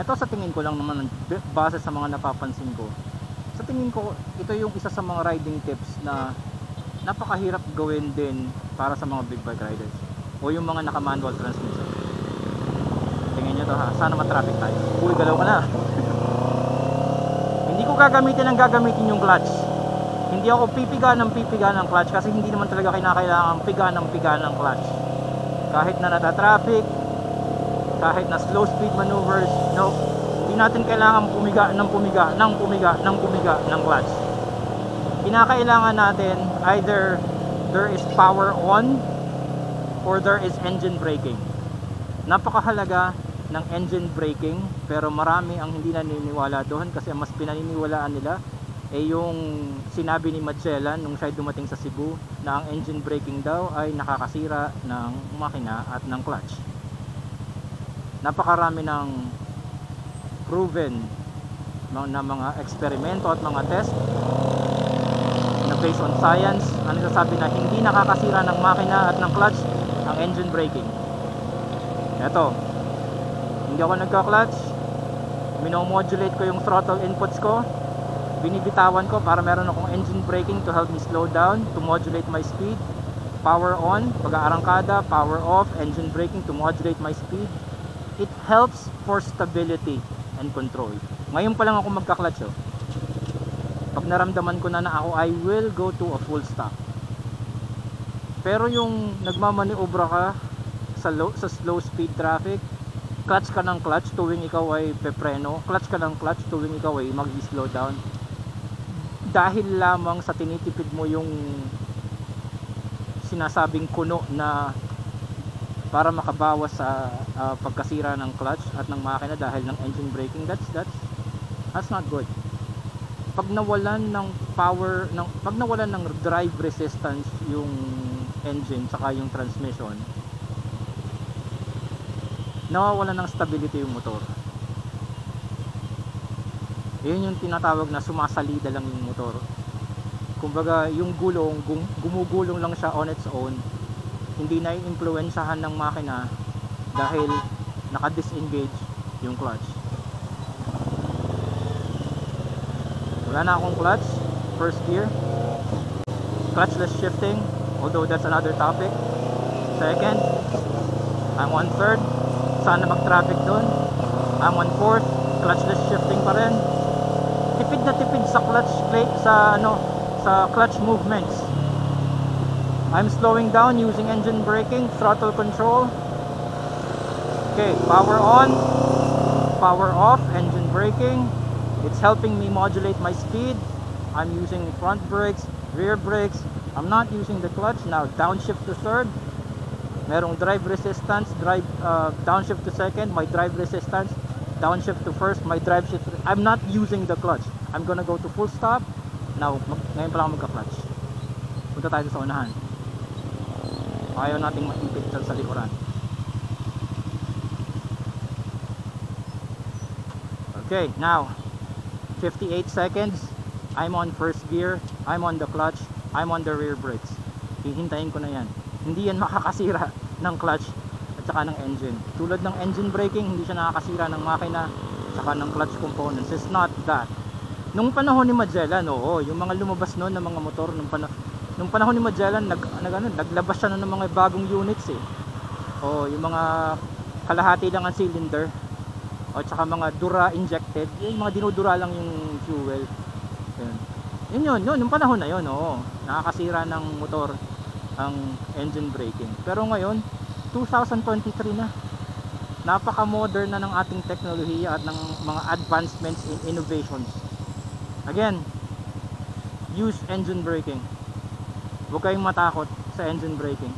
Ito sa tingin ko lang naman, base sa mga napapansin ko, sa tingin ko ito yung isa sa mga riding tips na napakahirap gawin din para sa mga big bike riders o yung mga naka manual transmission. Tingnan nyo to ha, sana matraffic tayo. Uy, galaw ka na. Hindi ko gagamitin yung clutch. Hindi ako pipiga ng clutch kasi hindi naman talaga kinakailangan piga ng clutch. Kahit na nata-traffic, kahit na slow speed maneuvers, no, hindi natin kailangan pumiga ng clutch. Kinakailangan natin either there is power on or there is engine braking. Napakahalaga ng engine braking, pero marami ang hindi naniniwala doon kasi mas pinaniniwalaan nila yung sinabi ni Magellan nung siya dumating sa Cebu na ang engine braking daw ay nakakasira ng makina at ng clutch. Napakarami ng proven na mga eksperimento at mga test na based on science ang nagsasabi na hindi nakakasira ng makina at ng clutch ang engine braking. Eto, hindi ako nagka-clutch, minomodulate ko yung throttle inputs ko, binibitawan ko para meron akong engine braking to help me slow down, to modulate my speed. Power on, pag-aarangkada, power off, engine braking to modulate my speed. It helps for stability and control. Ngayon pa lang ako magka-clutch oh. Pag naramdaman ko na ako, I will go to a full stop. Pero yung nagmamaniobra ka sa slow speed traffic, clutch ka ng clutch tuwing ikaw ay pepreno, clutch ka ng clutch tuwing ikaw ay mag-slow down, dahil lamang sa tinitipid mo yung sinasabing kuno na para makabawas sa pagkasira ng clutch at ng makina dahil ng engine braking, that's not good. Pag nawalan ng power, pag nawalan ng drive resistance yung engine saka yung transmission, nawawalan ng stability yung motor. Yun yung tinatawag na sumasalida lang yung motor. Kumbaga yung gulong, gumugulong lang siya on its own, hindi na i-influensyahan ng makina dahil naka-disengage yung clutch. Wala na akong clutch, first gear, clutchless shifting, although that's another topic. Second, I'm on third, sana mag-traffic doon. I'm on fourth, clutchless shifting pa rin. Tipid na tipid sa clutch plate, sa clutch movements. I'm slowing down using engine braking, throttle control. Okay, power on, power off, engine braking. It's helping me modulate my speed. I'm using front brakes, rear brakes. I'm not using the clutch. Now downshift to third. Merong drive resistance, downshift to second, my drive resistance, downshift to first, my drive shift. I'm not using the clutch. I'm gonna go to full stop. Now, ngayon pa lang magka-clutch. Punta tayo sa unahan. Ayaw nating maipit sa likuran. Okay, now 58 seconds. I'm on first gear. I'm on the clutch. I'm on the rear brakes. Hihintayin ko na yan. Hindi yan makakasira ng clutch at saka ng engine. Tulad ng engine braking, hindi siya nakakasira ng makina at saka ng clutch components. It's not that. Nung panahon ni Magellan, oo, yung mga lumabas noon ng mga motor nung panahon ni Magellan, naglabas siya ng mga bagong units eh. O yung mga kalahati lang ang cylinder o tsaka mga dura injected, yung mga dinudura lang yung fuel. Yun, yung panahon na yun, oo, nakakasira ng motor ang engine braking. Pero ngayon 2023 na, napaka-modern na ng ating teknolohiya at ng mga advancements in innovations. Again, use engine braking. Huwag kayong matakot sa engine braking.